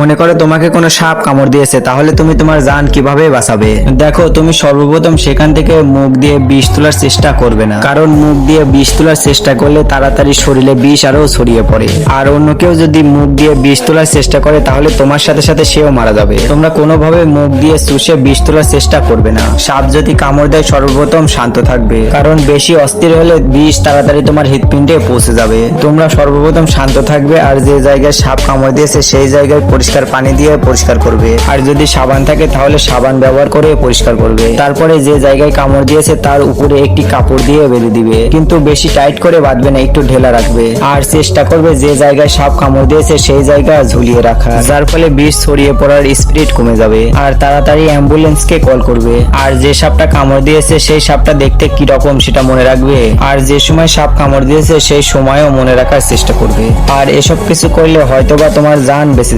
মনে করো তোমাকে কোনো সাপ কামড় দিয়েছে, তাহলে তুমি তোমার জান কিভাবে বাঁচাবে? দেখো, তুমি সর্বপ্রথম সেখান থেকে মুখ দিয়ে বিষ তোলার চেষ্টা করবে না, কারণ মুখ দিয়ে বিষ তোলার চেষ্টা করলে তাড়াতাড়ি শরীরে বিষ আরো ছড়িয়ে পড়ে। আর অন্য কেউ যদি মুখ দিয়ে বিষ তোলার চেষ্টা করে তাহলে তোমার সাথে সাথে সেও মারা যাবে। তোমরা কোনোভাবে মুখ দিয়ে চুষে বিষ তোলার চেষ্টা করবে না। সাপ যদি কামড় দেয় সর্বপ্রথম শান্ত থাকবে, কারণ বেশি অস্থির হলে বিষ তাড়াতাড়ি তোমার হৃৎপিণ্ডে পৌঁছে যাবে। তোমরা সর্বপ্রথম শান্ত থাকবে, আর যে জায়গায় সাপ কামড় দিয়েছে সেই জায়গায় পরিষ্কার পানি দিয়ে পরিষ্কার করবে। আর যদি সাবান থাকে তাহলে সাবান ব্যবহার করে পরিষ্কার করবে। তারপরে যে জায়গায় কামড় দিয়েছে তার উপরে একটি কাপড় দিয়ে বেঁধে দিবে, কিন্তু বেশি টাইট করে বাঁধবে না, একটু ঢেলা রাখবে। আর চেষ্টা করবে যে জায়গায় সাপ কামড় দিয়েছে সেই জায়গা ঝুলিয়ে রাখা, যার ফলে বিষ ছড়িয়ে পড়ার স্পিড কমে যাবে। আর তাড়াতাড়ি অ্যাম্বুলেন্সকে কল করবে। আর যে সাপটা কামড় দিয়েছে সেই সাপটা দেখতে কি রকম সেটা মনে রাখবে। আর যে সময় সাপ কামড় দিয়েছে সেই সময়ও মনে রাখার চেষ্টা করবে। আর এসব কিছু করলে হয়তোবা তোমার জান বেঁচে